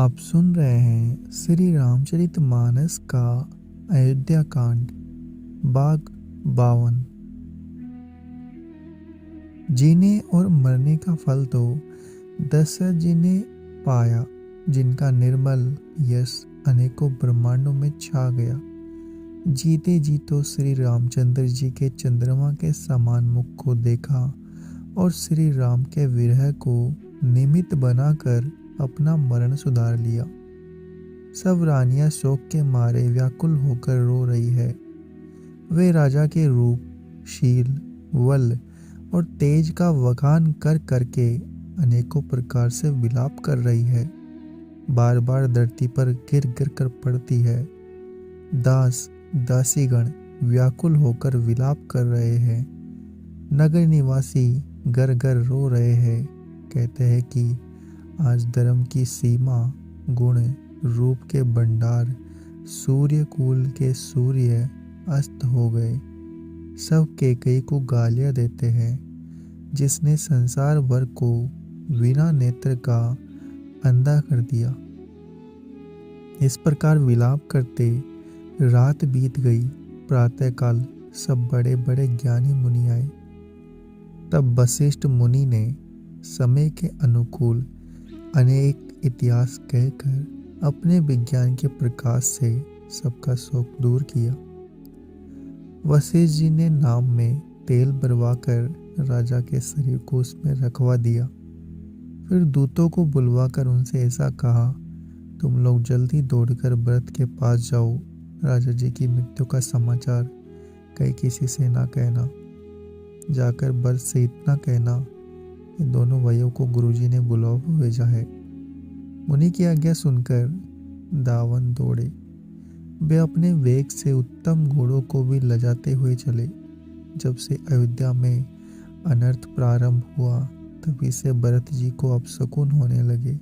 आप सुन रहे हैं श्री रामचरितमानस का अयोध्या कांड भाग 52। जीने और मरने का फल तो दशरथ जी ने पाया, जिनका निर्मल यश अनेकों ब्रह्मांडों में छा गया। जीते जी तो श्री रामचंद्र जी के चंद्रमा के समान मुख को देखा और श्री राम के विरह को निमित्त बनाकर अपना मरण सुधार लिया। सब रानियां शोक के मारे व्याकुल होकर रो रही है। वे राजा के रूप, शील, बल और तेज का वखान कर करके अनेकों प्रकार से विलाप कर रही है। बार बार धरती पर गिर गिर कर पड़ती है। दास दासीगण व्याकुल होकर विलाप कर रहे हैं। नगर निवासी घर घर रो रहे हैं। कहते हैं कि आज धर्म की सीमा, गुण, रूप के भंडार, सूर्य कुल के सूर्य अस्त हो गए। सब कैकेयी को गालियां देते हैं, जिसने संसार भर को बिना नेत्र का अंधा कर दिया। इस प्रकार विलाप करते रात बीत गई। प्रातःकाल सब बड़े बड़े ज्ञानी मुनि आए। तब वशिष्ठ मुनि ने समय के अनुकूल अनेक इतिहास कहकर अपने विज्ञान के प्रकाश से सबका शोक दूर किया। वशिष्ठ जी ने नाम में तेल भरवाकर राजा के शरीर को उसमें रखवा दिया। फिर दूतों को बुलवाकर उनसे ऐसा कहा, तुम लोग जल्दी दौड़कर भरत के पास जाओ। राजा जी की मृत्यु का समाचार कहीं किसी से ना कहना। जाकर भरत से इतना कहना, इन दोनों भाइयों को गुरुजी ने बुलावा भेजा है। मुनि की आज्ञा सुनकर दावन दौड़े। वे अपने वेग से उत्तम घोड़ों को भी लजाते हुए चले। जब से अयोध्या में अनर्थ प्रारंभ हुआ, तभी से भरत जी को अपशकुन होने लगे।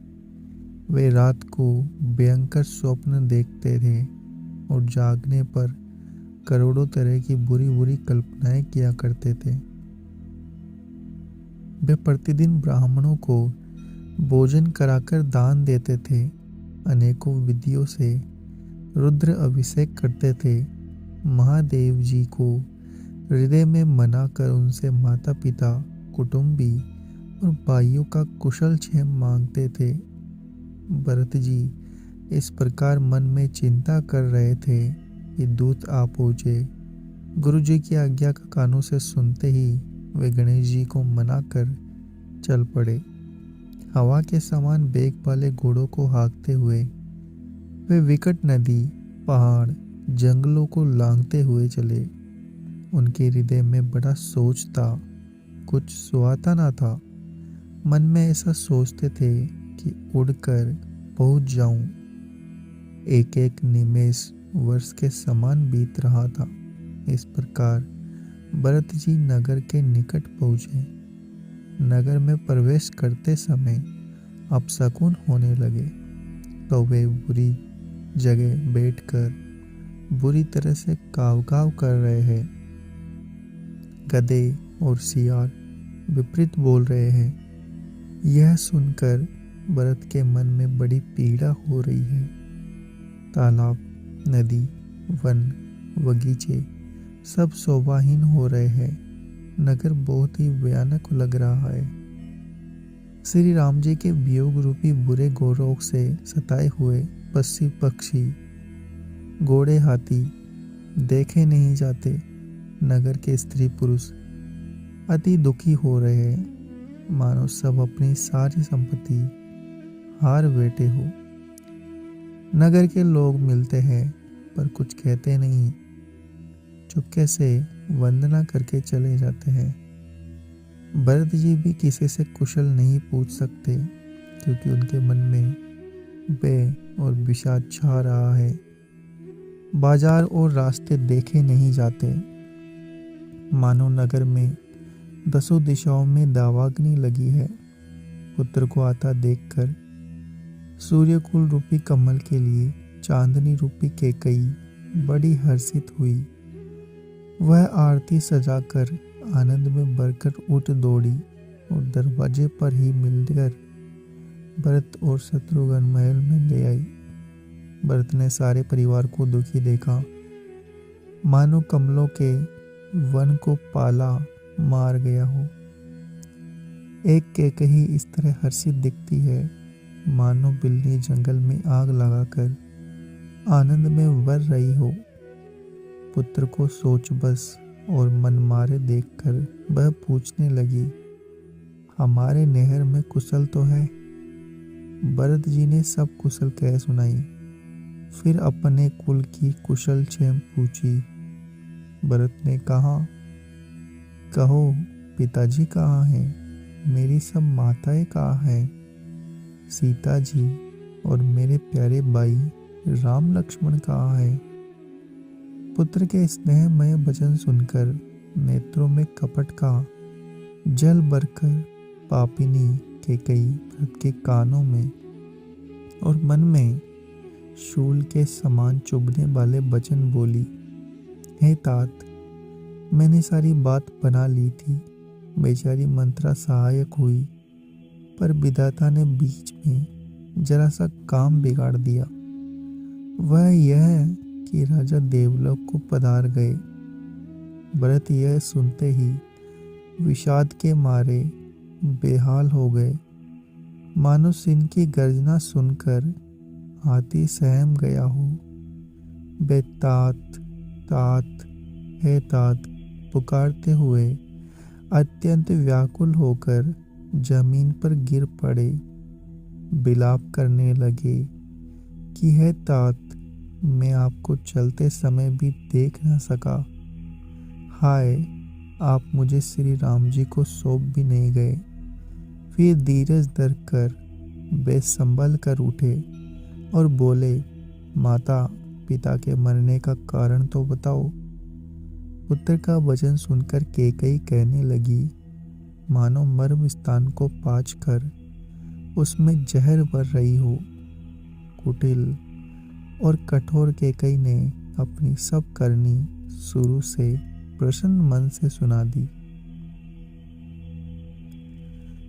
वे रात को भयंकर स्वप्न देखते थे और जागने पर करोड़ों तरह की बुरी बुरी कल्पनाएं किया करते थे। वे प्रतिदिन ब्राह्मणों को भोजन कराकर दान देते थे। अनेकों विधियों से रुद्र अभिषेक करते थे। महादेव जी को हृदय में मनाकर उनसे माता पिता, कुटुंबी और भाइयों का कुशल क्षेम मांगते थे। भरत जी इस प्रकार मन में चिंता कर रहे थे कि दूत आ पहुंचे। गुरु जी की आज्ञा का कानों से सुनते ही वे गणेश जी को मनाकर चल पड़े। हवा के समान वेग वाले घोड़ों को हाँकते हुए वे विकट नदी, पहाड़, जंगलों को लांघते हुए चले। उनके हृदय में बड़ा सोच था, कुछ सुहाता ना था। मन में ऐसा सोचते थे कि उड़कर पहुंच जाऊं। एक एक निमेष वर्ष के समान बीत रहा था। इस प्रकार भरत जी नगर के निकट पहुंचे। नगर में प्रवेश करते समय अपशकुन होने लगे, तो वे बुरी जगह बैठकर बुरी तरह से काव काव कर रहे हैं। गधे और सियार विपरीत बोल रहे हैं। यह सुनकर भरत के मन में बड़ी पीड़ा हो रही है। तालाब, नदी, वन, बगीचे सब शोभाहीन हो रहे हैं। नगर बहुत ही भयानक लग रहा है। श्री राम जी के वियोग रूपी बुरे रोग से सताए हुए पशु पक्षी, घोड़े, हाथी देखे नहीं जाते। नगर के स्त्री पुरुष अति दुखी हो रहे हैं, मानो सब अपनी सारी संपत्ति हार बैठे हो। नगर के लोग मिलते हैं पर कुछ कहते नहीं, चुपके से वंदना करके चले जाते हैं। भरत जी भी किसी से कुशल नहीं पूछ सकते, क्योंकि उनके मन में भय और विषाद छा रहा है। बाजार और रास्ते देखे नहीं जाते, मानो नगर में दसों दिशाओं में दावाग्नि लगी है। पुत्र को आता देखकर सूर्यकुल रूपी कमल के लिए चांदनी रूपी कैकेयी बड़ी हर्षित हुई। वह आरती सजाकर आनंद में भरकर उठ दौड़ी और दरवाजे पर ही मिलकर भरत और शत्रुघ्न महल में ले आई। भरत ने सारे परिवार को दुखी देखा, मानो कमलों के वन को पाला मार गया हो। एक कैकेयी इस तरह हर्षित दिखती है, मानो बिल्ली जंगल में आग लगाकर आनंद में वर रही हो। पुत्र को सोच बस और मन मारे देखकर वह पूछने लगी, हमारे नहर में कुशल तो है? भरत जी ने सब कुशल कह सुनाई। फिर अपने कुल की कुशल क्षेम पूछी। भरत ने कहा, कहो पिताजी कहाँ हैं? मेरी सब माताएं कहाँ हैं? सीता जी और मेरे प्यारे भाई राम लक्ष्मण कहाँ हैं? पुत्र के स्नेहमय वचन सुनकर नेत्रों में कपट का जल भरकर पापिनी कैकेयी भरत के कानों में और मन में शूल के समान चुभने वाले वचन बोली, हे तात, मैंने सारी बात बना ली थी। बेचारी मंत्रा सहायक हुई, पर विधाता ने बीच में जरा सा काम बिगाड़ दिया। वह यह कि राजा देवलोक को पधार गए। भरत यह सुनते ही विषाद के मारे बेहाल हो गए, मानो सिंह की गर्जना सुनकर हाथी सहम गया हो। बे तात, तात, हे तात पुकारते हुए अत्यंत व्याकुल होकर जमीन पर गिर पड़े। विलाप करने लगे कि हे तात, मैं आपको चलते समय भी देख न सका। हाय, आप मुझे श्री राम जी को सौंप भी नहीं गए। फिर धीरज धर कर वे संभल कर उठे और बोले, माता, पिता के मरने का कारण तो बताओ। पुत्र का वचन सुनकर कैकेयी कहने लगी, मानो मर्म स्थान को पाँच कर उसमें जहर भर रही हो। कुटिल और कठोर कैकेयी ने अपनी सब करनी शुरू से प्रसन्न मन से सुना दी।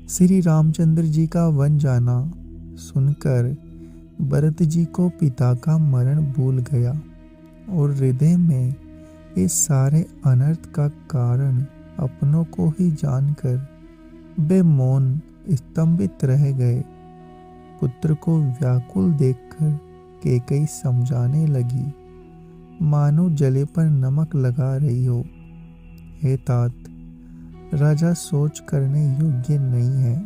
श्री रामचंद्र जी का वन जाना सुनकर भरत जी को पिता का मरण भूल गया और हृदय में इस सारे अनर्थ का कारण अपनों को ही जानकर वे मौन स्तंभित रह गए। पुत्र को व्याकुल देखकर कैकेयी समझाने लगी, मानो जले पर नमक लगा रही हो। हे तात, राजा सोच करने योग्य नहीं है।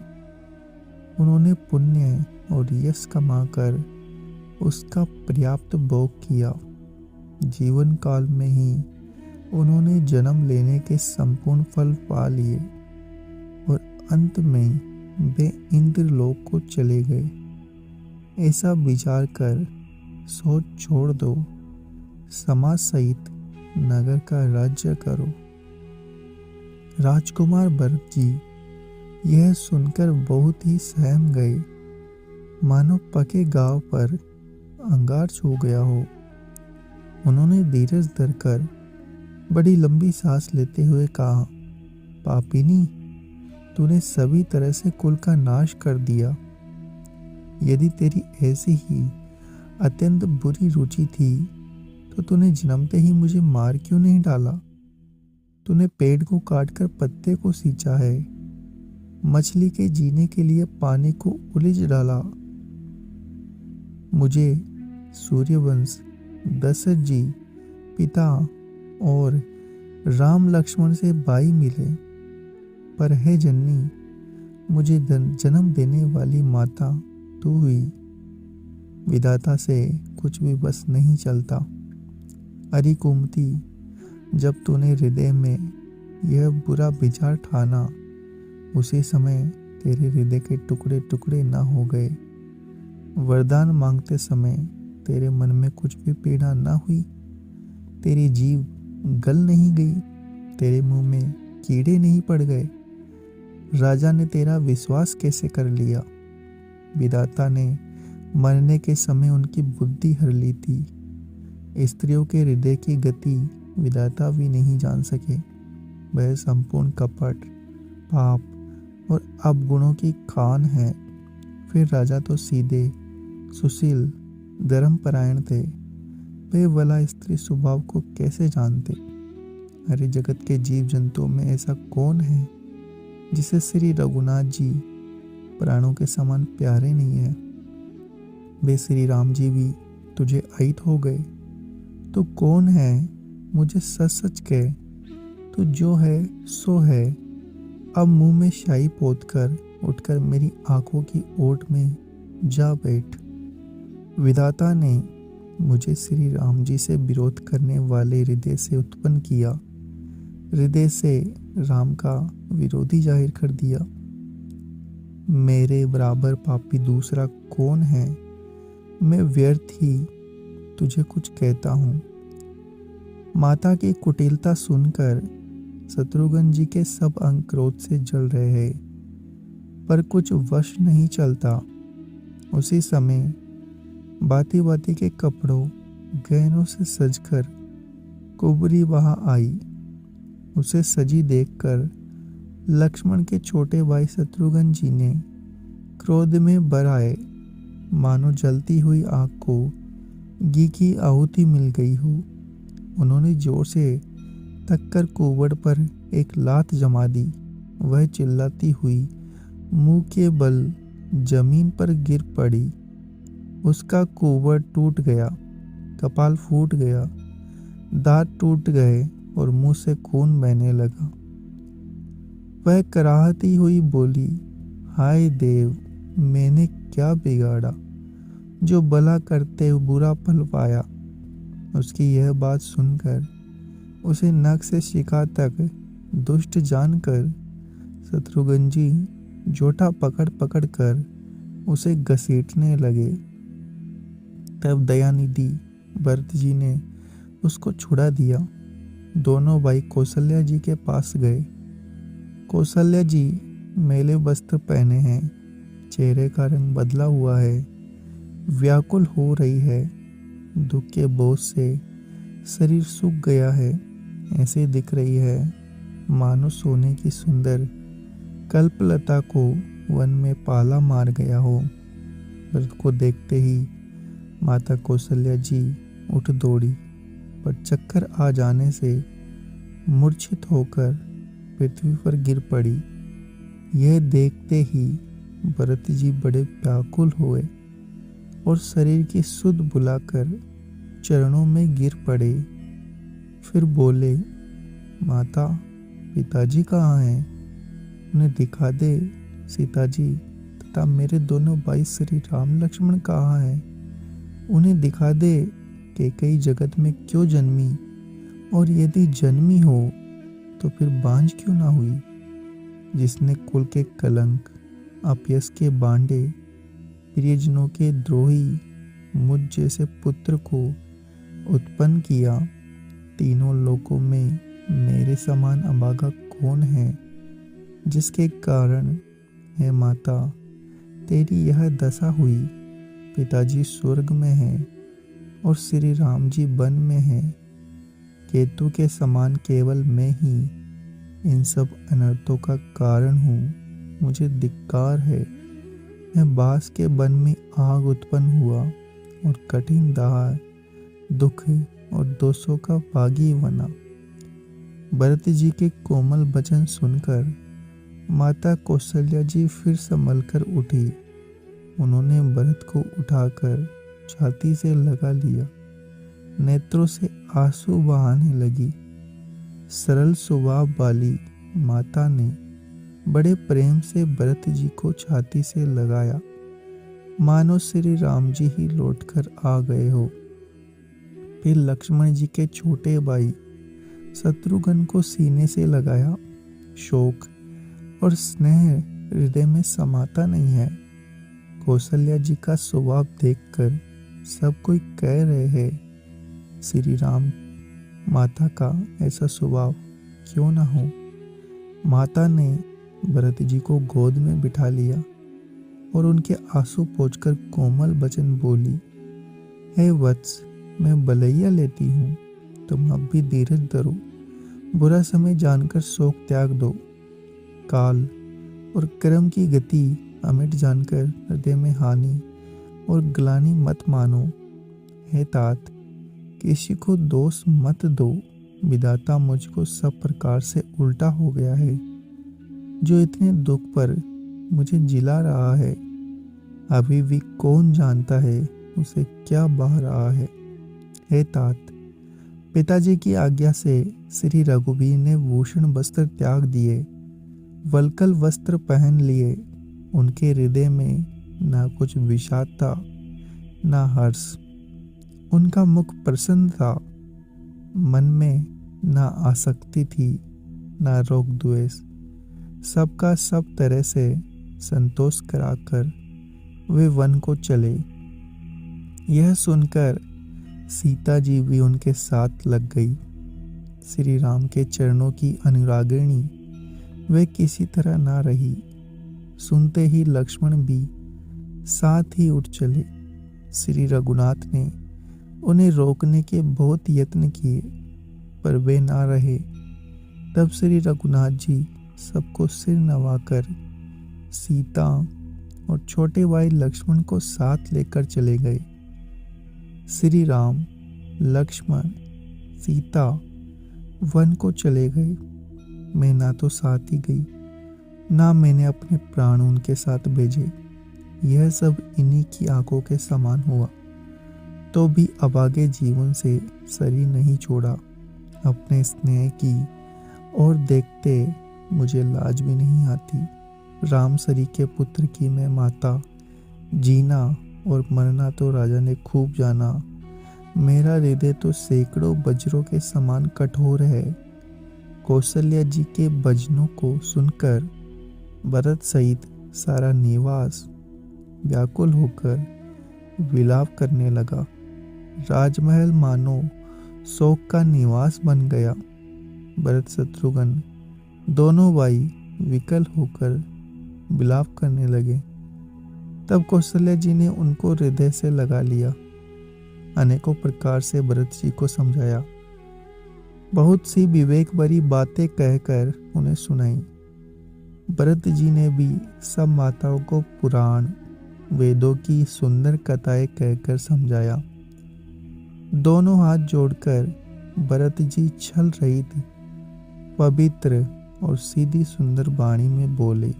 उन्होंने पुण्य और यश कमाकर उसका पर्याप्त भोग किया। जीवन काल में ही उन्होंने जन्म लेने के संपूर्ण फल पा लिए और अंत में वे इंद्रलोक को चले गए। ऐसा विचार कर सोच छोड़ दो, समाज सहित नगर का राज्य करो। राजकुमार भरत जी यह सुनकर बहुत ही सहम गए, मानो पके गांव पर अंगार छू गया हो। उन्होंने धीरज धरकर बड़ी लंबी सांस लेते हुए कहा, पापिनी, तूने सभी तरह से कुल का नाश कर दिया। यदि तेरी ऐसी ही अत्यंत बुरी रुचि थी तो तूने जन्मते ही मुझे मार क्यों नहीं डाला? तूने पेड़ को काटकर पत्ते को सींचा है, मछली के जीने के लिए पानी को उलिझ डाला। मुझे सूर्यवंश, दशरथ जी पिता और राम लक्ष्मण से भाई मिले, पर हे जननी, मुझे जन्म देने वाली माता तू हुई। विधाता से कुछ भी बस नहीं चलता। अरे कुमती, जब तूने हृदय में यह बुरा विचार ठाना, उसी समय तेरे हृदय के टुकड़े टुकड़े न हो गए। वरदान मांगते समय तेरे मन में कुछ भी पीड़ा न हुई। तेरी जीभ गल नहीं गई, तेरे मुंह में कीड़े नहीं पड़ गए। राजा ने तेरा विश्वास कैसे कर लिया? विधाता ने मरने के समय उनकी बुद्धि हर ली थी। स्त्रियों के हृदय की गति विधाता भी नहीं जान सके। वह संपूर्ण कपट, पाप और अवगुणों की खान है। फिर राजा तो सीधे, सुशील, धर्मपरायण थे। वे भला स्त्री स्वभाव को कैसे जानते? अरे जगत के जीव जंतुओं में ऐसा कौन है जिसे श्री रघुनाथ जी प्राणों के समान प्यारे नहीं है? वे श्री राम जी भी तुझे अहित हो गए तो कौन है? मुझे सच सच कह, तू जो है सो है। अब मुंह में शाही पोत कर उठकर मेरी आंखों की ओट में जा बैठ। विधाता ने मुझे श्री राम जी से विरोध करने वाले हृदय से उत्पन्न किया, हृदय से राम का विरोधी जाहिर कर दिया। मेरे बराबर पापी दूसरा कौन है? मैं व्यर्थ ही तुझे कुछ कहता हूँ। माता की कुटिलता सुनकर शत्रुघ्न जी के सब अंग क्रोध से जल रहे हैं, पर कुछ वश नहीं चलता। उसी समय बाती बाती के कपड़ों गहनों से सजकर कुबरी वहां आई। उसे सजी देखकर लक्ष्मण के छोटे भाई शत्रुघ्न जी ने क्रोध में भर आए, मानो जलती हुई आग को घी की आहुति मिल गई हो। उन्होंने जोर से तक्कर कुबड़ पर एक लात जमा दी। वह चिल्लाती हुई मुंह के बल जमीन पर गिर पड़ी। उसका कुबड़ टूट गया, कपाल फूट गया, दांत टूट गए और मुंह से खून बहने लगा। वह कराहती हुई बोली, हाय देव, मैंने क्या बिगाड़ा जो भला करते बुरा फल पाया। उसकी यह बात सुनकर उसे नख से शिखा तक दुष्ट जानकर शत्रुघ्न जी जोटा पकड़ पकड़ कर उसे घसीटने लगे। तब दयानिधि भरत जी ने उसको छुड़ा दिया। दोनों भाई कौशल्या जी के पास गए। कौशल्या जी मैले वस्त्र पहने हैं, चेहरे का रंग बदला हुआ है, व्याकुल हो रही है, दुख के बोझ से शरीर सूख गया है। ऐसे दिख रही है मानो सोने की सुंदर कल्पलता को वन में पाला मार गया हो। भरत को देखते ही माता कौशल्या जी उठ दौड़ी, पर चक्कर आ जाने से मूर्छित होकर पृथ्वी पर गिर पड़ी। यह देखते ही भरत जी बड़े व्याकुल हुए और शरीर की सुध बुलाकर चरणों में गिर पड़े। फिर बोले, माता, पिताजी कहाँ हैं? उन्हें दिखा दे। सीता जी तथा मेरे दोनों भाई श्री राम लक्ष्मण कहाँ हैं? उन्हें दिखा दे कि कई जगत में क्यों जन्मी, और यदि जन्मी हो तो फिर बांझ क्यों ना हुई, जिसने कुल के कलंक, अपयश के बांडे, प्रियजनों के द्रोही मुझ जैसे पुत्र को उत्पन्न किया। तीनों लोकों में मेरे समान अभागा कौन है, जिसके कारण है माता तेरी यह दशा हुई। पिताजी स्वर्ग में हैं और श्री राम जी वन में हैं। केतु के समान केवल मैं ही इन सब अनर्थों का कारण हूँ। मुझे धिक्कार है। मैं बांस के वन में आग उत्पन्न हुआ और कठिन दाह, दुख और दोषों का भागी बना। भरत जी के कोमल वचन सुनकर माता कौशल्या जी फिर संभल कर उठी। उन्होंने भरत को उठाकर छाती से लगा लिया, नेत्रों से आंसू बहाने लगी। सरल स्वभाव वाली माता ने बड़े प्रेम से भरत जी को छाती से लगाया, मानो श्री राम जी ही लौटकर आ गए हो। फिर लक्ष्मण जी के छोटे भाई शत्रुघ्न को सीने से लगाया। शोक और स्नेह हृदय में समाता नहीं है। कौशल्या जी का स्वभाव देखकर सब कोई कह रहे हैं, श्री राम माता का ऐसा स्वभाव क्यों ना हो। माता ने भरत जी को गोद में बिठा लिया और उनके आंसू पोंछकर कोमल वचन बोली, हे वत्स, मैं बलैया लेती हूँ, तुम अब भी धीरज धरो। बुरा समय जानकर शोक त्याग दो। काल और कर्म की गति अमिट जानकर हृदय में हानि और ग्लानि मत मानो। हे तात, किसी को दोष मत दो। विधाता मुझको सब प्रकार से उल्टा हो गया है। जो इतने दुख पर मुझे जिला रहा है, अभी भी कौन जानता है उसे क्या बह रहा है। हे तात, पिताजी की आज्ञा से श्री रघुवीर ने भूषण वस्त्र त्याग दिए, वल्कल वस्त्र पहन लिए। उनके हृदय में ना कुछ विषाद था, ना हर्ष। उनका मुख प्रसन्न था। मन में ना आसक्ति थी, ना रोग द्वेष। सबका सब तरह से संतोष कराकर वे वन को चले। यह सुनकर सीता जी भी उनके साथ लग गई। श्री राम के चरणों की अनुरागिणी वे किसी तरह ना रही। सुनते ही लक्ष्मण भी साथ ही उठ चले। श्री रघुनाथ ने उन्हें रोकने के बहुत यत्न किए, पर वे ना रहे। तब श्री रघुनाथ जी सबको सिर नवाकर सीता और छोटे भाई लक्ष्मण को साथ लेकर चले गए। श्री राम, लक्ष्मण, सीता वन को चले गए। मैं ना तो साथ ही गई, ना मैंने अपने प्राण उनके साथ भेजे। यह सब इन्हीं की आंखों के समान हुआ, तो भी अभागे जीवन से शरीर नहीं छोड़ा। अपने स्नेह की और देखते मुझे लाज भी नहीं आती। राम सरी के पुत्र की मैं माता, जीना और मरना तो राजा ने खूब जाना। मेरा हृदय तो सैकड़ों वज्रों के समान कठोर है। कौशल्या जी के भजनों को सुनकर भरत सहित सारा निवास व्याकुल होकर विलाप करने लगा। राजमहल मानो शोक का निवास बन गया। भरत शत्रुघ्न दोनों भाई विकल होकर विलाप करने लगे। तब कौशल्या जी ने उनको हृदय से लगा लिया। अनेकों प्रकार से भरत जी को समझाया। बहुत सी विवेक भरी बातें कहकर उन्हें सुनाई। भरत जी ने भी सब माताओं को पुराण वेदों की सुंदर कथाएं कहकर समझाया। दोनों हाथ जोड़कर भरत जी छल रहित पवित्र और सीधी सुंदर वाणी में बोले।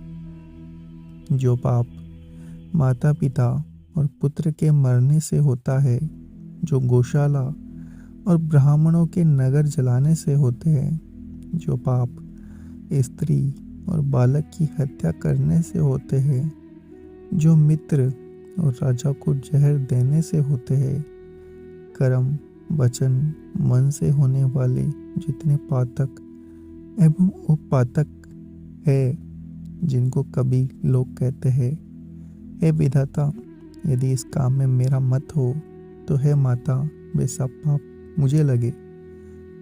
जो पाप माता पिता और पुत्र के मरने से होता है, जो गौशाला और ब्राह्मणों के नगर जलाने से होते हैं, जो पाप स्त्री और बालक की हत्या करने से होते हैं, जो मित्र और राजा को जहर देने से होते हैं, कर्म वचन मन से होने वाले जितने पातक एवं उपातक है, जिनको कभी लोग कहते हैं, हे विधाता, यदि इस काम में मेरा मत हो तो हे माता, वे सब पाप मुझे लगे।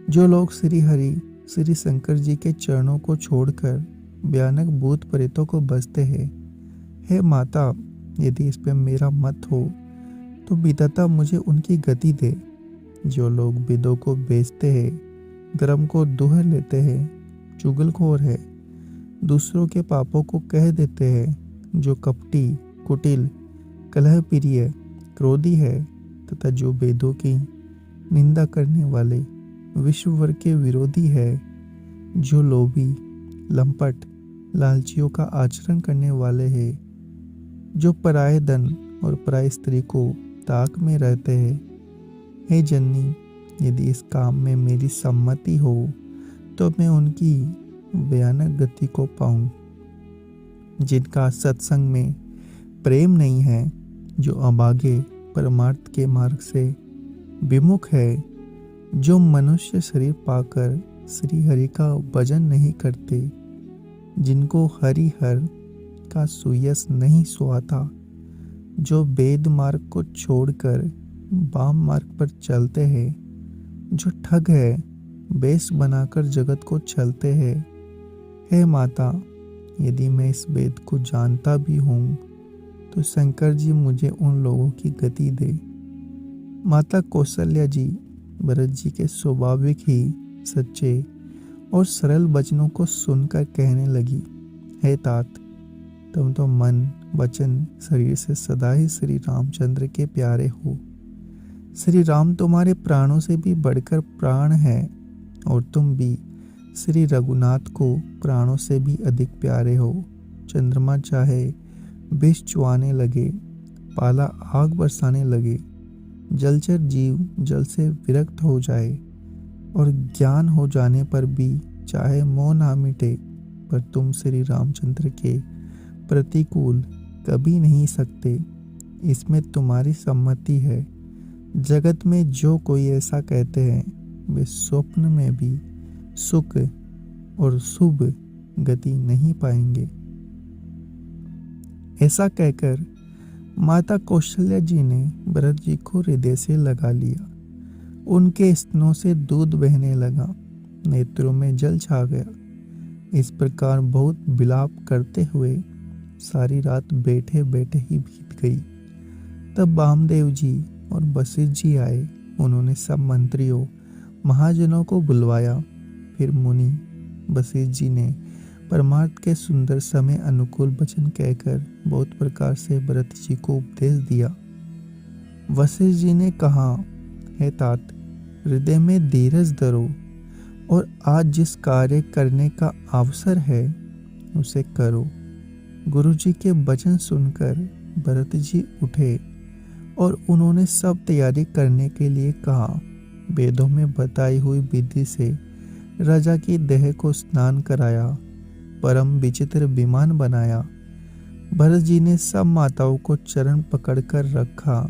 जो लोग श्री हरि श्री शंकर जी के चरणों को छोड़कर भयानक भूत प्रेतों को बसते हैं, हे माता, यदि इस पे मेरा मत हो तो विधाता मुझे उनकी गति दे। जो लोग वेदों को बेचते हैं, धर्म को दुह लेते हैं, चुगलखोर है, दूसरों के पापों को कह देते हैं, जो कपटी कुटिल कलह प्रिय क्रोधी है, तथा जो वेदों की निंदा करने वाले विश्ववर के विरोधी है, जो लोभी लंपट लालचियों का आचरण करने वाले हैं, जो पराये धन और पराई स्त्री को ताक में रहते हैं, हे जननी, यदि इस काम में मेरी सम्मति हो तो मैं उनकी भयानक गति को पाऊं। जिनका सत्संग में प्रेम नहीं है, जो अभागे परमार्थ के मार्ग से विमुख है, जो मनुष्य शरीर पाकर श्री हरि का भजन नहीं करते, जिनको हरिहर का सुयस नहीं सुहाता, जो वेद मार्ग को छोड़कर वाम मार्ग पर चलते हैं, जो ठग है, बेश बनाकर जगत को चलते हैं, हे माता, यदि मैं इस वेद को जानता भी हूँ तो शंकर जी मुझे उन लोगों की गति दे। माता कौशल्या जी भरत जी के स्वाभाविक ही सच्चे और सरल वचनों को सुनकर कहने लगी, हे तात, तुम तो मन वचन शरीर से सदा ही श्री रामचंद्र के प्यारे हो। श्री राम तुम्हारे प्राणों से भी बढ़कर प्राण है और तुम भी श्री रघुनाथ को प्राणों से भी अधिक प्यारे हो। चंद्रमा चाहे विष चुआने लगे, पाला आग बरसाने लगे, जलचर जीव जल से विरक्त हो जाए और ज्ञान हो जाने पर भी चाहे मोह ना मिटे, पर तुम श्री रामचंद्र के प्रतिकूल कभी नहीं सकते। इसमें तुम्हारी सम्मति है। जगत में जो कोई ऐसा कहते हैं वे स्वप्न में भी सुख और शुभ गति नहीं पाएंगे। ऐसा कहकर माता कौशल्या जी ने भरत जी को हृदय से लगा लिया। उनके स्तनों से दूध बहने लगा, नेत्रों में जल छा गया। इस प्रकार बहुत विलाप करते हुए सारी रात बैठे बैठे ही बीत गई। तब वामदेव जी और वशिष्ठ जी आए। उन्होंने सब मंत्रियों महाजनों को बुलवाया। फिर मुनि वशिष्ठ जी ने परमार्थ के सुंदर समय अनुकूल वचन कहकर बहुत प्रकार से भरत जी को उपदेश दिया। वशिष्ठ जी ने कहा, हे तात, हृदय में धीरज धरो और आज जिस कार्य करने का अवसर है उसे करो। गुरु जी के वचन सुनकर भरत जी उठे और उन्होंने सब तैयारी करने के लिए कहा। वेदों में बताई हुई विधि से राजा की देह को स्नान कराया, परम विचित्र विमान बनाया। भरत जी ने सब माताओं को चरण पकड़कर रखा।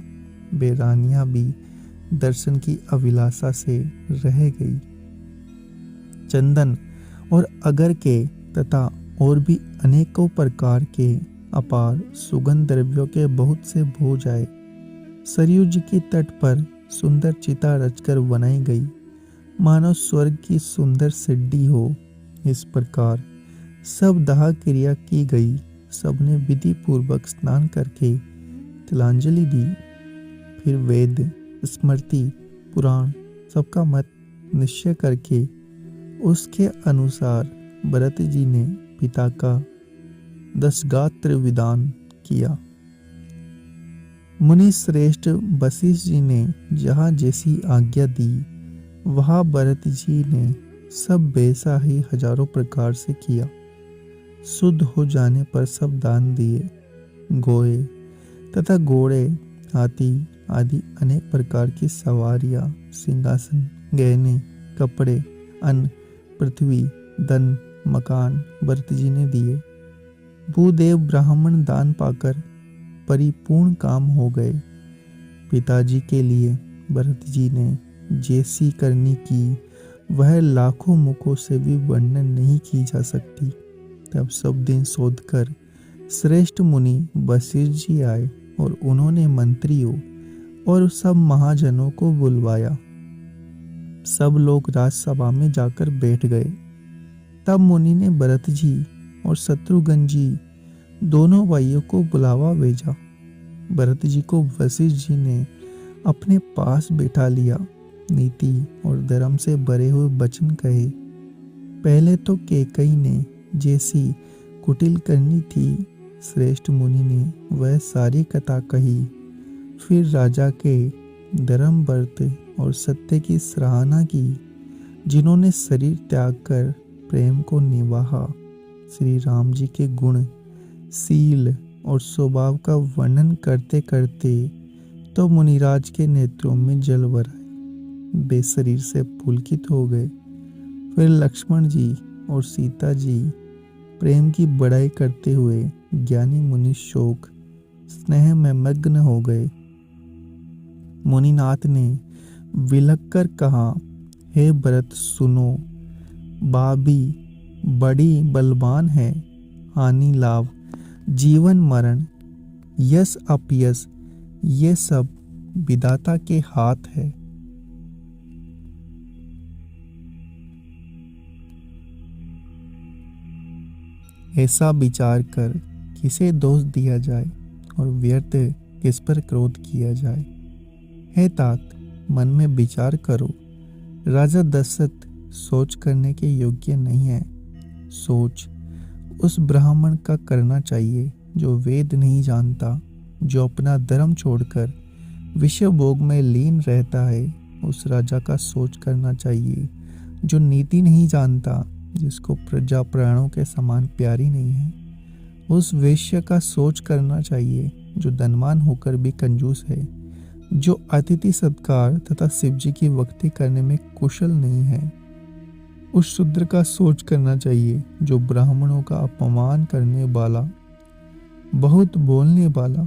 वे रानियां भी दर्शन की अभिलाषा से रह गई। चंदन और अगर के तथा और भी अनेकों प्रकार के अपार सुगंध द्रव्यों के बहुत से भोज आए। सरयू जी के तट पर सुंदर चिता रचकर बनाई गई, मानो स्वर्ग की सुंदर सिड्डी हो। इस प्रकार सब दाह क्रिया की गई। सबने विधि पूर्वक स्नान करके तिलांजलि दी। फिर वेद, स्मृति, पुराण सबका मत निश्चय करके उसके अनुसार भरत जी ने पिता का 10 गात्र विधान किया। मुनि श्रेष्ठ वशिष्ठ जी ने जहाँ जैसी आज्ञा दी वहाँ भरत जी ने सब वैसा ही हजारों प्रकार से किया। शुद्ध हो जाने पर सब दान दिए। गोए तथा घोड़े, हाथी आदि अनेक प्रकार की सवारियां, सिंहासन, गहने, कपड़े, अन्न, पृथ्वी, धन, मकान भरत जी ने दिए। भूदेव ब्राह्मण दान पाकर परिपूर्ण काम हो गए। पिताजी के लिए भरत जी ने जैसी करनी की वह लाखों मुखों से भी वर्णन नहीं की जा सकती। तब सब दिन शोध कर श्रेष्ठ मुनि वशिष्ठ जी आए और उन्होंने मंत्रियों और सब महाजनों को बुलवाया। सब लोग राजसभा में जाकर बैठ गए। तब मुनि ने भरत जी और शत्रुघ्न जी दोनों भाइयों को बुलावा भेजा। भरत जी को वशिष्ठ जी ने अपने पास बैठा लिया। नीति और धर्म से भरे हुए वचन कहे। पहले तो कैकेयी ने जैसी कुटिल करनी थी, श्रेष्ठ मुनि ने वह सारी कथा कही। फिर राजा के धर्म, व्रत और सत्य की सराहना की, जिन्होंने शरीर त्याग कर प्रेम को निभाया। श्री राम जी के गुण, शील और स्वभाव का वर्णन करते करते तो मुनिराज के नेत्रों में जल भर आए। वे शरीर से पुलकित हो गए। फिर लक्ष्मण जी और सीता जी प्रेम की बड़ाई करते हुए ज्ञानी मुनि शोक स्नेह में मग्न हो गए। मुनिनाथ ने विलख कर कहा, हे भरत सुनो, भाभी बड़ी बलवान है। हानि लाभ, जीवन मरण, यश अपयश ये सब विधाता के हाथ है। ऐसा विचार कर किसे दोष दिया जाए और व्यर्थ किस पर क्रोध किया जाए। हे तात, मन में विचार करो। राजा दशरथ सोच करने के योग्य नहीं है। सोच उस ब्राह्मण का करना चाहिए जो वेद नहीं जानता, जो अपना धर्म छोड़कर विषय भोग में लीन रहता है, उस राजा का सोच करना चाहिए। जो नीति नहीं जानता, जिसको प्रजा प्राणों के समान प्यारी नहीं है, उस वेश्या का सोच करना चाहिए जो धनवान होकर भी कंजूस है, जो अतिथि सत्कार तथा शिव जी की भक्ति करने में कुशल नहीं है। उस शूद्र का सोच करना चाहिए जो ब्राह्मणों का अपमान करने वाला, बहुत बोलने वाला,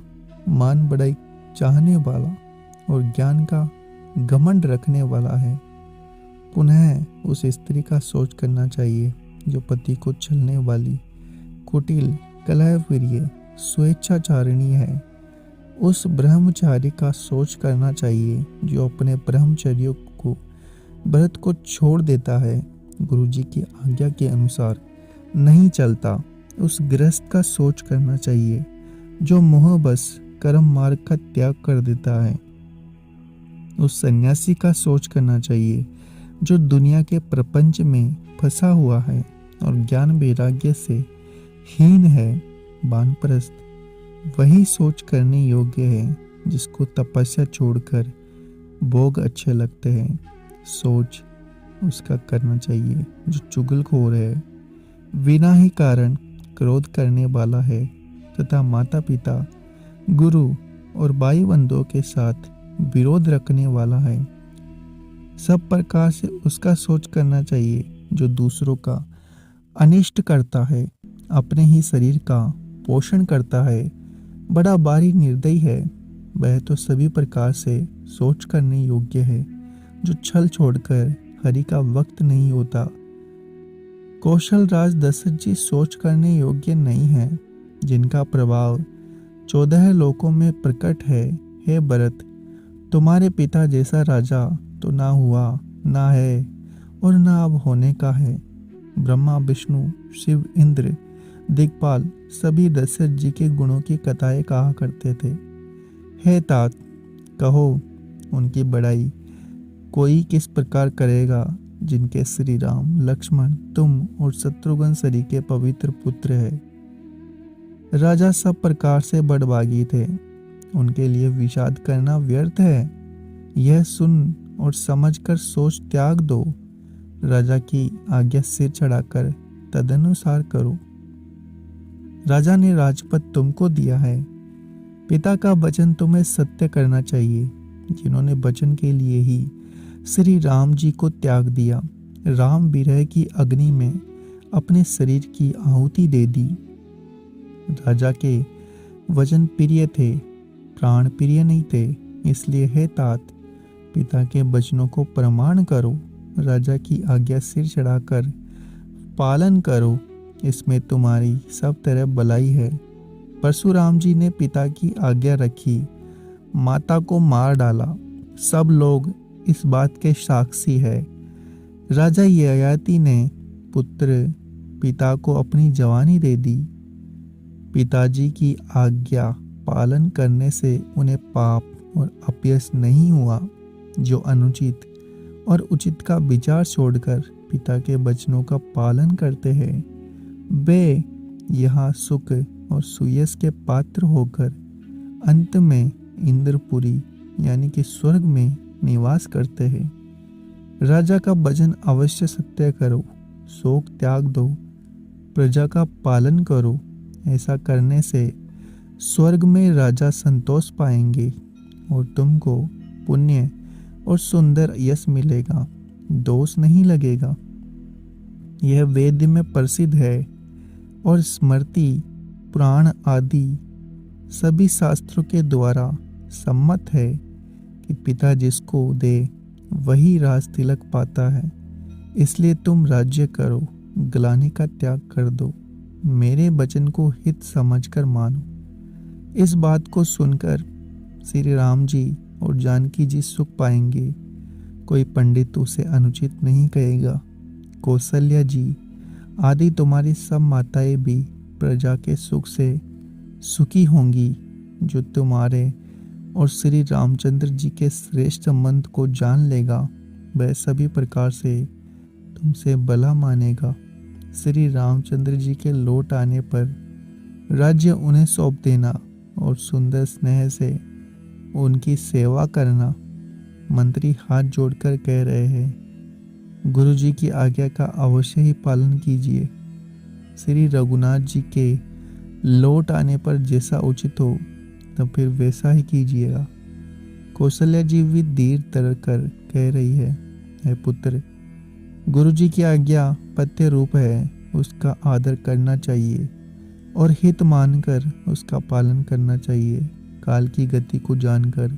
मान बढ़ाई चाहने वाला और ज्ञान का घमंड रखने वाला है। पुनः उस स्त्री का सोच करना चाहिए जो पति को छलने वाली, कुटिल, कलहप्रिय, स्वेच्छाचारिणी है। उस ब्रह्मचारी का सोच करना चाहिए जो अपने ब्रह्मचर्य को व्रत को छोड़ देता है, गुरु जी की आज्ञा के अनुसार नहीं चलता। उस गृहस्थ का सोच करना चाहिए जो मोह बस कर्म मार्ग का त्याग कर देता है। उस सन्यासी का सोच करना चाहिए जो दुनिया के प्रपंच में फंसा हुआ है और ज्ञान वैराग्य से हीन है। वानप्रस्थ वही सोच करने योग्य है जिसको तपस्या छोड़कर भोग अच्छे लगते हैं। सोच उसका करना चाहिए जो चुगलखोर है, बिना ही कारण क्रोध करने वाला है तथा माता पिता, गुरु और भाई बंधुओं के साथ विरोध रखने वाला है। सब प्रकार से उसका सोच करना चाहिए जो दूसरों का अनिष्ट करता है, अपने ही शरीर का पोषण करता है, बड़ा भारी निर्दयी है। वह तो सभी प्रकार से सोच करने योग्य है जो छल छोड़कर हरि का वक्त नहीं होता। कौशल राज दशरथ जी सोच करने योग्य नहीं है, जिनका प्रभाव 14 लोकों में प्रकट है। हे भरत, तुम्हारे पिता जैसा राजा तो ना हुआ, ना है और ना अब होने का है। ब्रह्मा, विष्णु, शिव, इंद्र, दिक्पाल सभी दशरथ जी के गुणों की कथाएं कहा करते थे। हे तात, कहो उनकी बड़ाई कोई किस प्रकार करेगा जिनके श्री राम, लक्ष्मण, तुम और शत्रुघ्न सरीखे पवित्र पुत्र है। राजा सब प्रकार से बड़भागी थे, उनके लिए विषाद करना व्यर्थ है। यह सुन और समझकर सोच त्याग दो। राजा की आज्ञा सिर चढ़ाकर तदनुसार करो। राजा ने राजपद तुमको दिया है, पिता का वचन तुम्हें सत्य करना चाहिए, जिन्होंने वचन के लिए ही श्री राम जी को त्याग दिया। राम विरह की अग्नि में अपने शरीर की आहुति दे दी। राजा के वचन प्रिय थे, प्राण प्रिय नहीं थे। इसलिए हे तात, पिता के वचनों को प्रमाण करो, राजा की आज्ञा सिर चढ़ाकर पालन करो, इसमें तुम्हारी सब तरह भलाई है। परशुराम जी ने पिता की आज्ञा रखी, माता को मार डाला। सब लोग इस बात के साक्षी है। राजा ययाति ने पुत्र पिता को अपनी जवानी दे दी। पिताजी की आज्ञा पालन करने से उन्हें पाप और अपयश नहीं हुआ। जो अनुचित और उचित का विचार छोड़कर पिता के वचनों का पालन करते हैं, वे यहाँ सुख और सुयश के पात्र होकर अंत में इंद्रपुरी यानी कि स्वर्ग में निवास करते हैं। राजा का वचन अवश्य सत्य करो, शोक त्याग दो, प्रजा का पालन करो। ऐसा करने से स्वर्ग में राजा संतोष पाएंगे और तुमको पुण्य और सुंदर यश मिलेगा, दोष नहीं लगेगा। यह वेद में प्रसिद्ध है और स्मृति, पुराण आदि सभी शास्त्रों के द्वारा सम्मत है कि पिता जिसको दे वही राज तिलक पाता है। इसलिए तुम राज्य करो, ग्लानि का त्याग कर दो, मेरे वचन को हित समझकर मानो। इस बात को सुनकर श्री राम जी और जानकी जी सुख पाएंगे। कोई पंडित उसे अनुचित नहीं कहेगा। कौशल्या जी आदि तुम्हारी सब माताएं भी प्रजा के सुख से सुखी होंगी। जो तुम्हारे और श्री रामचंद्र जी के श्रेष्ठ संबंध को जान लेगा, वह सभी प्रकार से तुमसे भला मानेगा। श्री रामचंद्र जी के लौट आने पर राज्य उन्हें सौंप देना और सुंदर स्नेह से उनकी सेवा करना। मंत्री हाथ जोड़कर कह रहे हैं, गुरुजी की आज्ञा का अवश्य ही पालन कीजिए। श्री रघुनाथ जी के लौट आने पर जैसा उचित हो तब फिर वैसा ही कीजिएगा। कौशल्या जी भी धीर धर कर कह रही है पुत्र, गुरुजी की आज्ञा पत्य रूप है, उसका आदर करना चाहिए और हित मानकर उसका पालन करना चाहिए। काल की गति को जानकर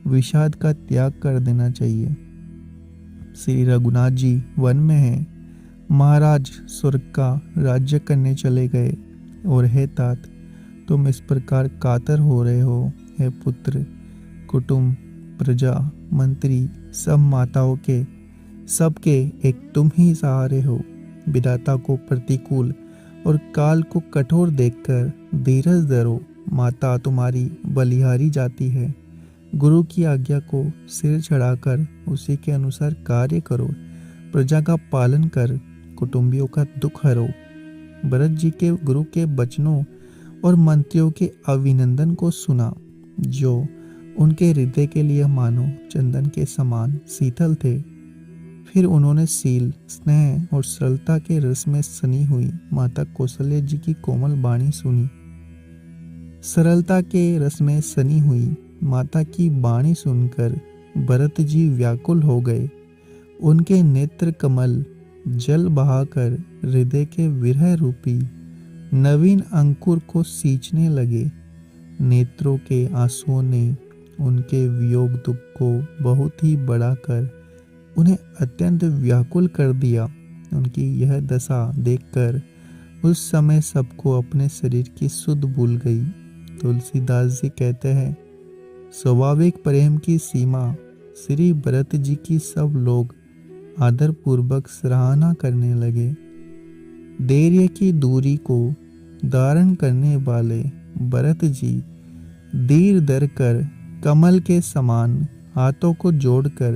विषाद का त्याग कर देना चाहिए। श्री रघुनाथ जी वन में हैं, महाराज स्वर्ग का राज्य करने चले गए और हे तात, तुम इस प्रकार कातर हो रहे हो। हे पुत्र, कुटुंब, प्रजा, मंत्री, सब माताओं के सबके एक तुम ही सहारे हो। विधाता को प्रतिकूल और काल को कठोर देखकर धीरज धरो। माता तुम्हारी बलिहारी जाती है। गुरु की आज्ञा को सिर चढ़ाकर उसी के अनुसार कार्य करो। प्रजा का पालन कर कुटुंबियों का दुख हरो। भरत जी के गुरु के वचनों और मंत्रियों के अभिनंदन को सुना, जो उनके हृदय के लिए मानो चंदन के समान शीतल थे। फिर उन्होंने शील, स्नेह और सरलता के रस में सनी हुई माता कौशल्या जी की कोमल वाणी सुनी। सरलता के रस में सनी हुई माता की वाणी सुनकर भरत जी व्याकुल हो गए। उनके नेत्र कमल जल बहाकर हृदय के विरह रूपी नवीन अंकुर को सींचने लगे। नेत्रों के आंसुओं ने उनके वियोग दुख को बहुत ही बढ़ाकर उन्हें अत्यंत व्याकुल कर दिया। उनकी यह दशा देखकर उस समय सबको अपने शरीर की सुध भूल गई। तुलसीदास जी कहते हैं, स्वाभाविक प्रेम की सीमा श्री भरत जी की सब लोग आदर पूर्वक सराहना करने लगे। धैर्य की दूरी को धारण करने वाले भरत जी धीर धर कर कमल के समान हाथों को जोड़कर